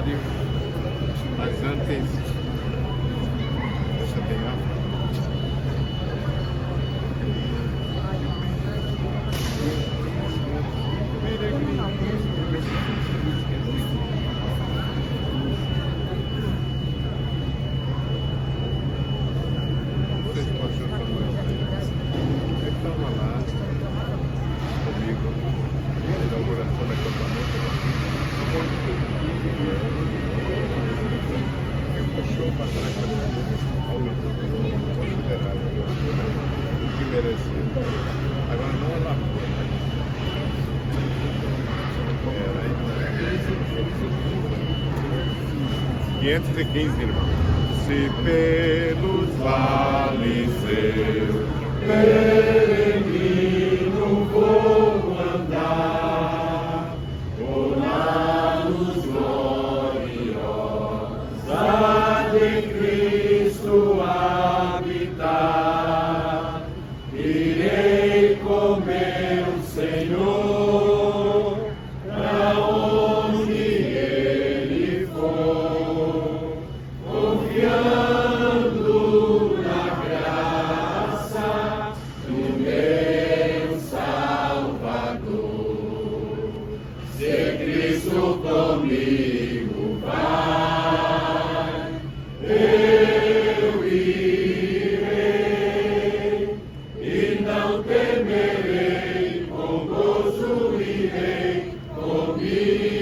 aniversário, mas antes, deixa eu pegar. Vocês possam eu estava lá comigo, na inauguração da acampamento, e puxou para trás considerável, o que merecia. Agora não é lá fora, né? Era 515, irmão. Se pelos vales eu peregrino vou andar, por lados gloriosa de Cristo habitar, irei com meu Senhor pra onde Ele for, confiando na graça do meu Salvador. Se Cristo comigo vai, eu irei e não temerei, com gozo irei, comigo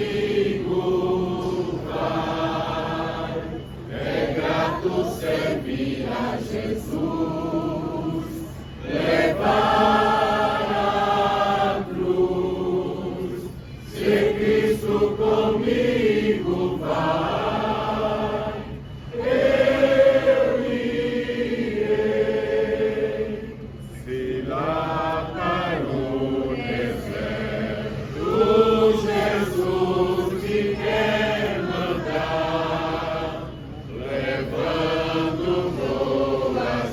vai. É grato servir a Jesus, levar a cruz. Se Cristo comigo vai, eu irei. Se lá para o deserto Jesus me quer mandar, levando boas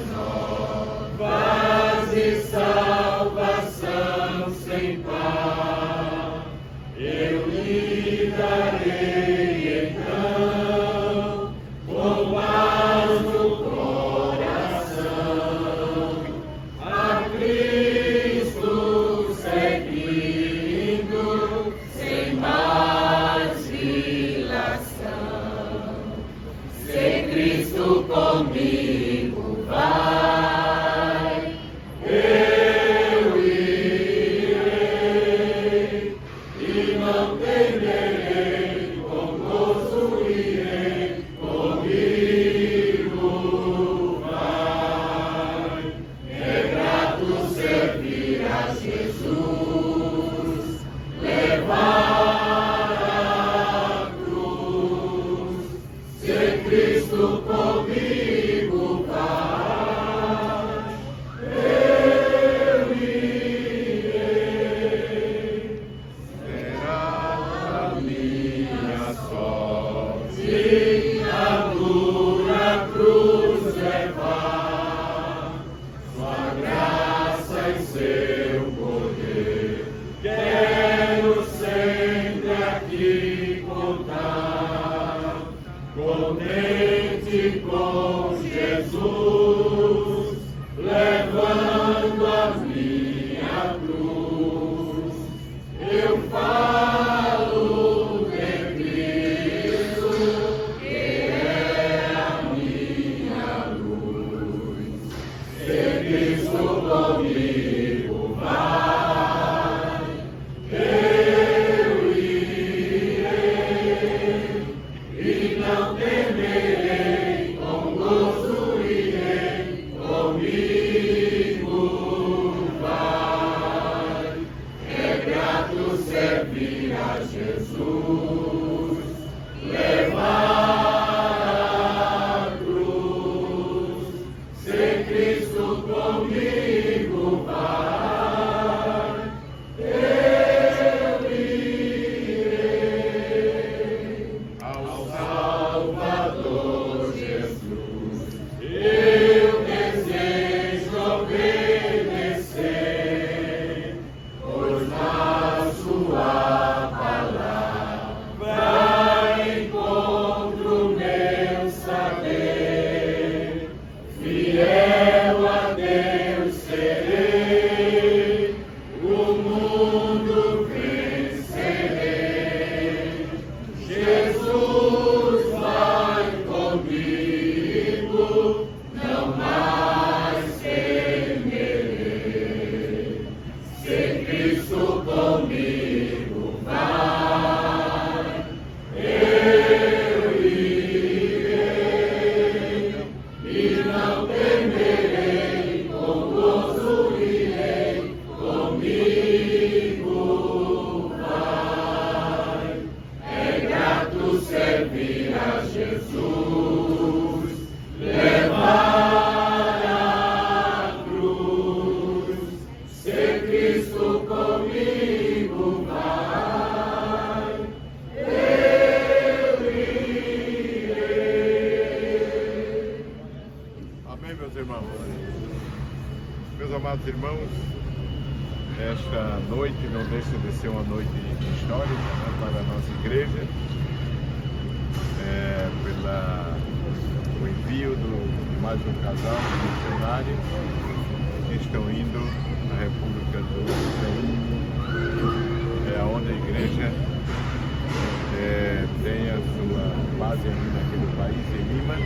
novas e salvação sem par, eu lhe darei então com paz no coração, a Cristo seguindo sem mais dilação. Se Cristo comigo vai, eu irei e não temerei, com gozo irei, comigo vai. É grato servir a Jesus, levar a cruz. Se Cristo comigo vai, eu irei. Será a minha sorte a dura cruz levar, sua graça e seu poder quero sempre aqui contar. Contente com Jesus, levando a minha cruz, eu falo de Cristo, que é a minha luz. Se Cristo comigo vai, eu irei e não temerei, com gozo irei, comigo vai. É grato servir a Jesus, levar a cruz. Se Cristo comigo vai, eu irei. Ao Salvador Jesus eu desejo obedecer, pois na sua palavra Cristo comigo vai, eu irei, e não temerei, com gozo irei, comigo vai. É grato servir a Jesus, levar a cruz, ser Cristo comigo vai, eu irei. Amém, meus irmãos. Meus amados irmãos, esta noite não deixa de ser uma noite histórica, né, para a nossa igreja, pelo envio de mais um casal de missionários que estão indo na República do Congo, onde a igreja tem a sua base aqui naquele país, em Lima.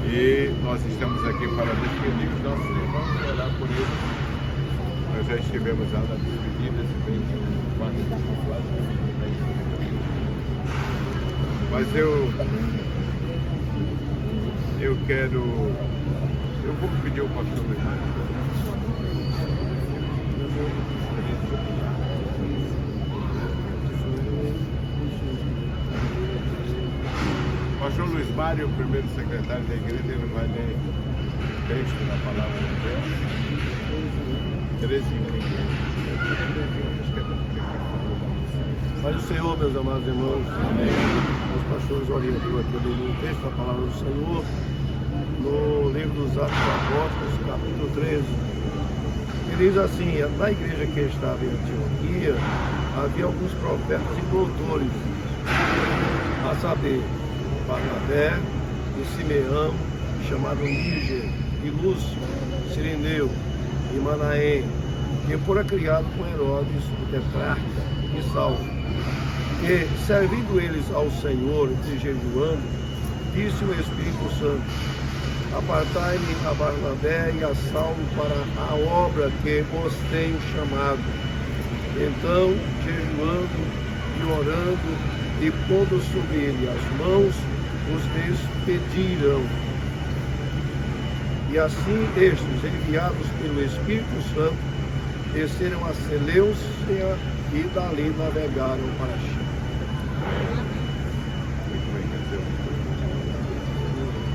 E nós estamos aqui para despedir os nossos irmãos e orar por eles. Nós já estivemos lá na despedida, se bem que mas eu vou pedir ao pastor Luiz Mário. Pastor Luiz Mário, o primeiro secretário da igreja, ele vai ler o texto da palavra de Deus. 13 Pai do Senhor, meus amados irmãos, os pastores orientam aqui o texto da palavra do Senhor, no livro dos Atos dos Apóstolos, capítulo 13. Ele diz assim: na igreja que estava em Antioquia, havia alguns profetas e doutores, a saber, Barnabé e Simeão, chamado Níger, e Lúcio, Cirineu e Manaém, que fora criado com Herodes, o tetrarca, e Saulo. E, servindo eles ao Senhor e jejuando, disse o Espírito Santo: apartai-me a Barnabé e a Saulo para a obra que os tenho chamado. Então, jejuando e orando, e pondo sobre ele as mãos, os despediram. E assim estes, enviados pelo Espírito Santo, desceram a Seleucia e dali navegaram para a China.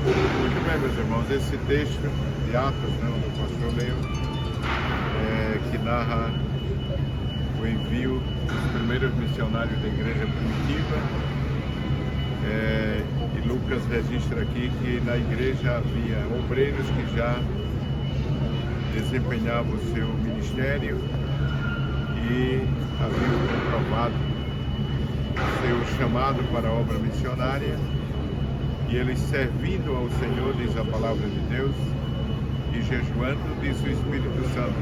Muito bem, meus irmãos, esse texto de Atos, né, onde o pastor leu, que narra o envio dos primeiros missionários da igreja primitiva, e Lucas registra aqui que na igreja havia obreiros que já desempenhavam o seu ministério e haviam comprovado seu chamado para a obra missionária, e eles servindo ao Senhor, diz a palavra de Deus, e jejuando, diz o Espírito Santo: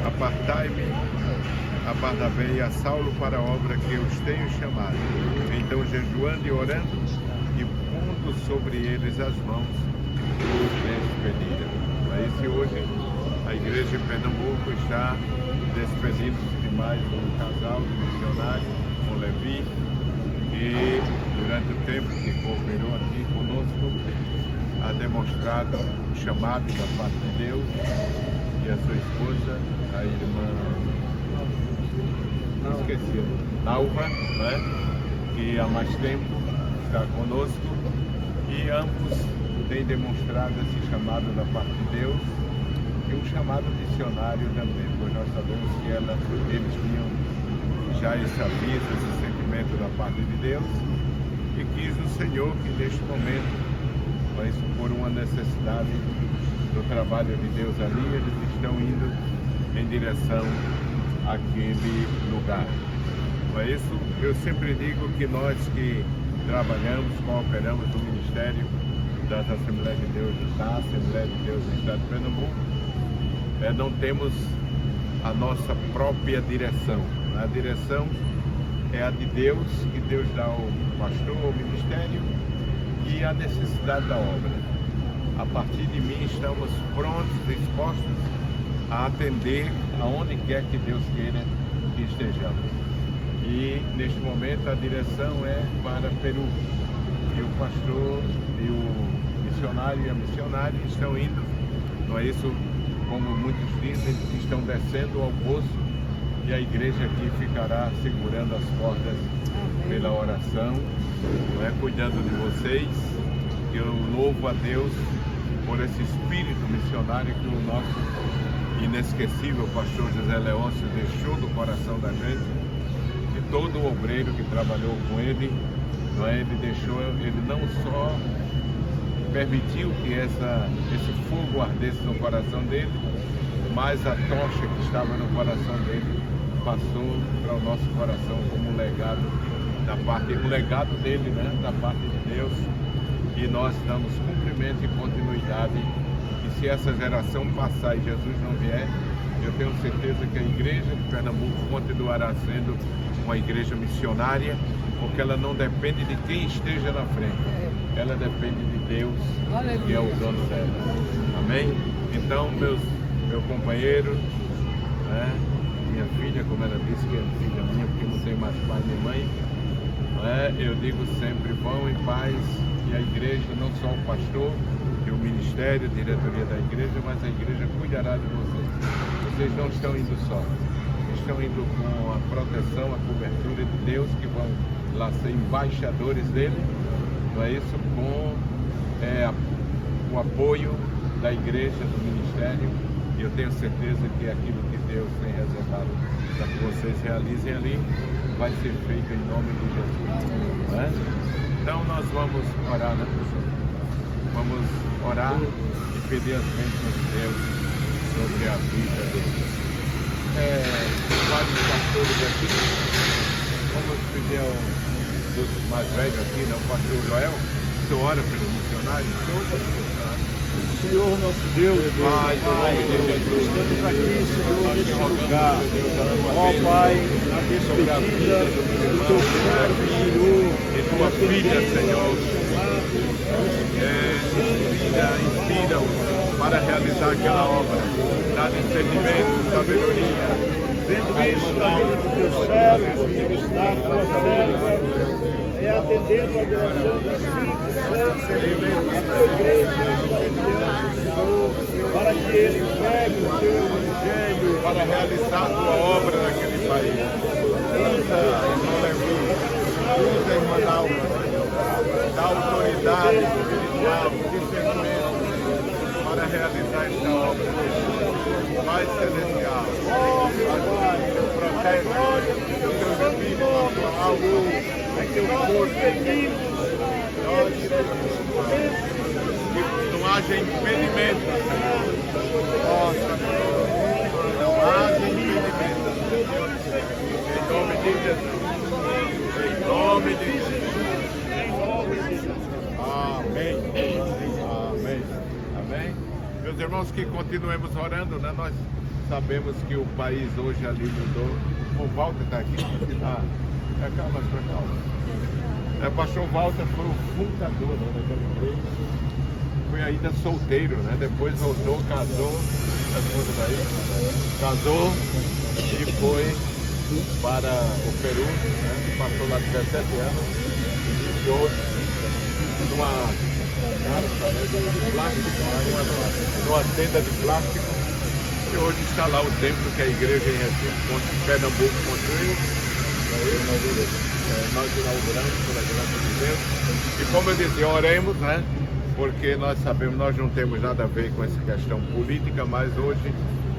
apartai-me a Barnabé e a Saulo para a obra que eu os tenho chamado. Então, jejuando e orando, e pondo sobre eles as mãos, os despediram. Aí, se hoje a igreja em Pernambuco está despedindo-se de mais um casal de missionários, com Levi, que durante o tempo que cooperou aqui conosco, ha demonstrado o chamado da parte de Deus, e a sua esposa, a irmã Nalva, né, que há mais tempo está conosco, e ambos têm demonstrado esse chamado da parte de Deus e um chamado missionário também, pois nós sabemos que eles tinham já esse aviso, esse sentimento da parte de Deus, e quis o Senhor que neste momento, mas por uma necessidade do trabalho de Deus ali, eles estão indo em direção àquele lugar. Por isso, eu sempre digo que nós que trabalhamos, cooperamos no Ministério das Assembleias de Deus, da Assembleia de Deus no Estado de Pernambuco, não temos a nossa própria direção. A direção é a de Deus, que Deus dá ao pastor, ao ministério, e a necessidade da obra. A partir de mim estamos prontos, dispostos a atender aonde quer que Deus queira que estejamos. E neste momento a direção é para Peru. E o pastor e o missionário e a missionária estão indo, não é isso? Como muitos dizem, estão descendo ao poço, e a igreja aqui ficará segurando as portas pela oração, não é? Cuidando de vocês. Eu louvo a Deus por esse espírito missionário que o nosso inesquecível pastor José Leôncio deixou do coração da gente, de todo o obreiro que trabalhou com ele, não é? Ele não só permitiu que esse fogo ardesse no coração dele, mas a tocha que estava no coração dele passou para o nosso coração como um legado dele, né? Da parte de Deus, e nós damos cumprimento e continuidade. E se essa geração passar e Jesus não vier, eu tenho certeza que a igreja de Pernambuco continuará sendo uma igreja missionária, porque ela não depende de quem esteja na frente, ela depende de Deus, que é o dono dela. Amém? Então, meu companheiro, né? Minha filha, como ela disse que é filha minha, porque não tem mais pai nem mãe, né? Eu digo sempre, vão em paz, e a igreja, não só o pastor e o ministério, a diretoria da igreja, mas a igreja cuidará de vocês. Vocês não estão indo só, estão indo com a proteção, a cobertura de Deus, que vão lá ser embaixadores dele, não é isso? Com o apoio da igreja, do ministério, e eu tenho certeza que aquilo que Deus tem reservado para que vocês realizem ali vai ser feito em nome de Jesus, não é? Então nós vamos orar, né, pessoal? Vamos orar e pedir as bênçãos de Deus sobre a vida deles. Vários pastores aqui, vamos pedir ao dos mais velhos aqui, né, o pastor Joel, que ora pelos missionários. Senhor nosso Deus, Pai, estamos aqui, Senhor, nesse lugar. Ó Pai, na despedida do teu servo, Senhor, e tua filha, Senhor, inspira-os para realizar aquela obra, dar entendimento, sabedoria. Vendo isso na vida do teu servo, na tua serva, atendendo a oração das filhas, a tua igreja, Senhor, para que ele pegue o teu evangelho, para realizar a tua obra naquele país. Usa a irmã Laura, Senhor, da autoridade espiritual, discernimento, para realizar esta obra. Pai celestial, protege os teus filhos, a tua alma, teu corpo, que não haja impedimento, não haja impedimento, em nome de Jesus, em nome de Jesus, amém, amém, amém. Meus irmãos, que continuemos orando, né? Nós sabemos que o país hoje ali mudou. O Walter está aqui, calma, calma. O pastor Walter foi o fundador, né, daquela igreja. Foi ainda solteiro, né? Depois voltou, casou, casou e foi para o Peru, né? Passou lá 17 anos, iniciou numa tenda de plástico, e hoje está lá o templo que a igreja em Recife, Pernambuco, construiu. Nós inauguramos pela graça de Deus, e como eu dizia, oremos, né? Porque nós sabemos, nós não temos nada a ver com essa questão política, mas hoje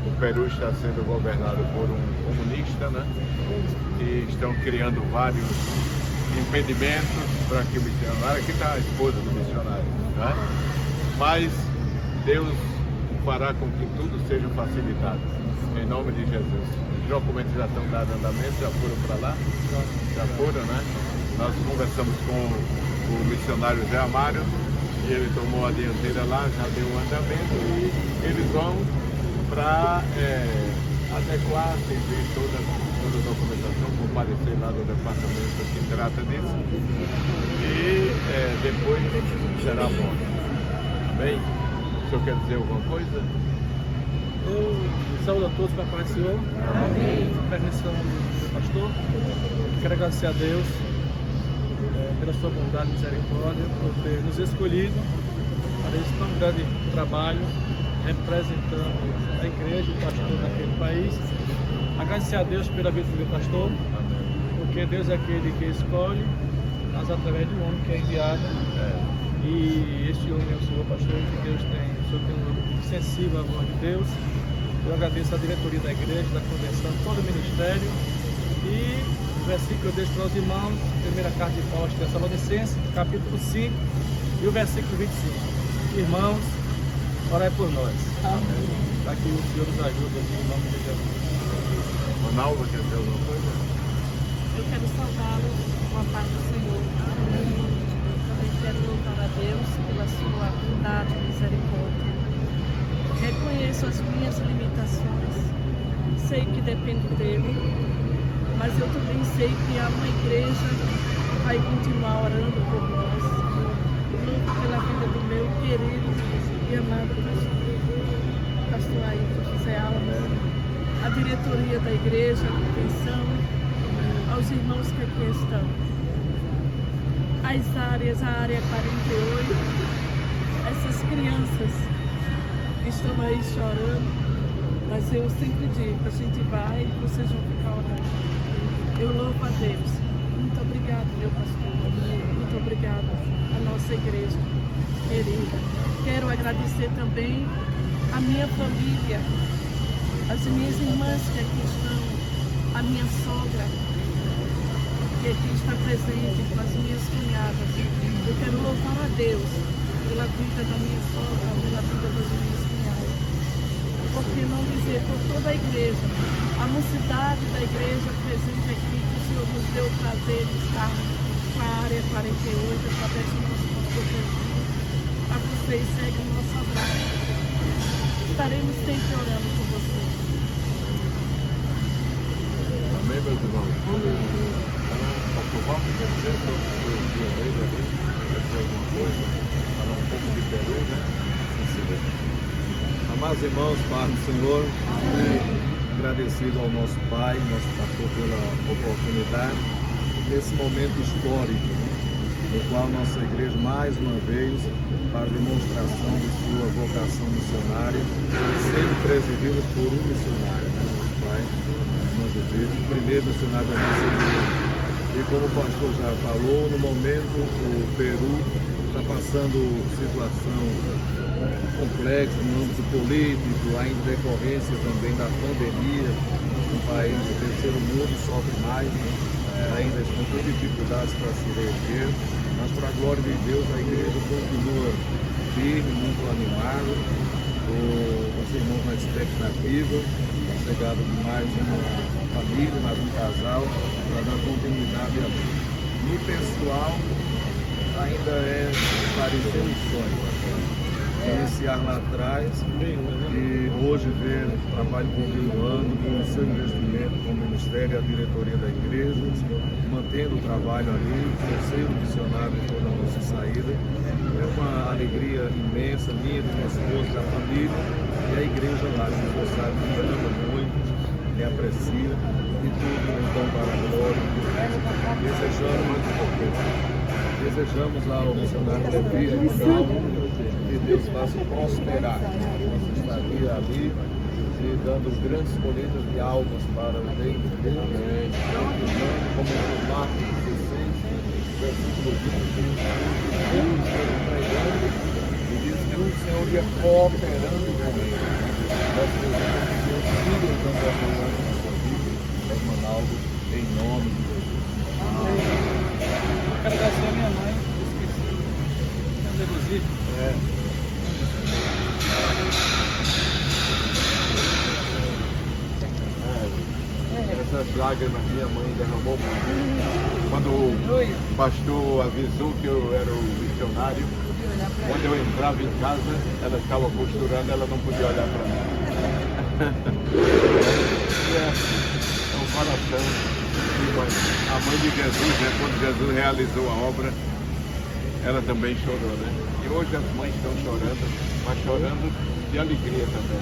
o Peru está sendo governado por um comunista, né? E estão criando vários impedimentos para que o missionário, aqui está a esposa do missionário, né? Mas Deus fará com que tudo seja facilitado, em nome de Jesus. Os documentos já estão dando andamento, já foram para lá, já foram, né? Nós conversamos com o missionário Zé Amário, e ele tomou a dianteira lá, já deu um andamento, e eles vão para adequar, seguir toda a documentação, comparecer lá no departamento que trata disso, e depois será bom. Bem, o senhor quer dizer alguma coisa? Eu saúdo a todos com a paz do Senhor. Amém. Permissão do meu pastor. Quero agradecer a Deus pela sua bondade e misericórdia, por ter nos escolhido para esse tão grande trabalho, representando a igreja e o pastor naquele país. Agradecer a Deus pela vida do meu pastor, porque Deus é aquele que escolhe, mas através de um homem que é enviado. E este homem é o Senhor, pastor, que Deus tem, o Senhor tem um homem sensível à voz de Deus. Eu agradeço a diretoria da igreja, da convenção, todo o ministério. E o versículo que eu deixo para os irmãos, primeira carta de Paulo aos Tessalonicenses, capítulo 5, e o versículo 25. Irmãos, orai por nós. Amém. Para que o Senhor nos ajude em nome de Jesus. Ronaldo, quer dizer alguma coisa? Eu quero saudá-los com a paz do Senhor. Também quero louvar a Deus pela sua bondade e misericórdia. Reconheço as minhas limitações, sei que dependo dele, mas eu também sei que há uma igreja que vai continuar orando por nós, louvo pela vida do meu querido e amado pastor Ailton José Alves, a diretoria da igreja, a convenção, aos irmãos que aqui estão. As áreas, a área 48, essas crianças que estão aí chorando, mas eu sempre digo, a gente vai e vocês vão ficar orando. Eu louvo a Deus. Muito obrigado, meu pastor. Muito obrigado à nossa igreja querida. Quero agradecer também a minha família, as minhas irmãs que aqui estão, a minha sogra, que aqui está presente com as minhas cunhadas. Eu quero louvar a Deus pela vida da minha sogra, pela vida das minhas cunhadas. Por que não dizer por toda a igreja, a mocidade da igreja presente aqui, que o Senhor nos deu o prazer de estar com a área 48, através do nosso pastor Jesus. A vocês seguem o nosso abraço. Estaremos sempre orando por vocês. Amém, meus irmãos. Pastor Walter, quer dizer sobre o dia dele ali? Quer dizer alguma coisa? Falar um pouco de Peru, né? Amados irmãos, paz do Senhor, agradecido ao nosso Pai, nosso pastor, pela oportunidade, nesse momento histórico, no qual nossa igreja, mais uma vez, faz demonstração de sua vocação missionária, sendo presidida por um missionário, né, nosso Pai, nosso Deus, o primeiro missionário da nossa igreja. E como o pastor já falou, no momento o Peru está passando situação complexo no âmbito político, ainda em decorrência também da pandemia, um país do terceiro mundo sofre mais, ainda estão com dificuldades para se reerguer, mas para a glória de Deus a igreja continua firme, muito animada, os irmãos na expectativa, a chegada de mais uma família, mais um casal, para dar continuidade a Deus. No pessoal, ainda é parecer um sonho. Iniciar lá atrás e hoje ver o trabalho continuando com o seu investimento com o Ministério e a diretoria da igreja, mantendo o trabalho ali, terceiro missionário em toda a nossa saída. É uma alegria imensa, minha, de minha esposa, da família e a igreja lá, que você sabe, me ama muito, me aprecia e tudo então para a glória de Deus. Desejamos ao missionário Levi que Deus faça prosperar nossa estadia ali e dando grandes colheitas de almas para o reino de Deus. Como diz Marcos 16, versículo 20, Deus pregando e diz que o Senhor ia cooperando com ele. Nós precisamos que Deus siga dando a glória na sua vida, Manaus, em nome de Jesus. Amém. Quero agradecer a minha mãe, esqueci. Essas lágrimas minha mãe derramou muito. Quando o pastor avisou que eu era o missionário, quando eu entrava em casa, ela estava costurando, ela não podia olhar para mim. É um coração. A mãe de Jesus, né, quando Jesus realizou a obra, ela também chorou, né? E hoje as mães estão chorando, mas chorando de alegria também.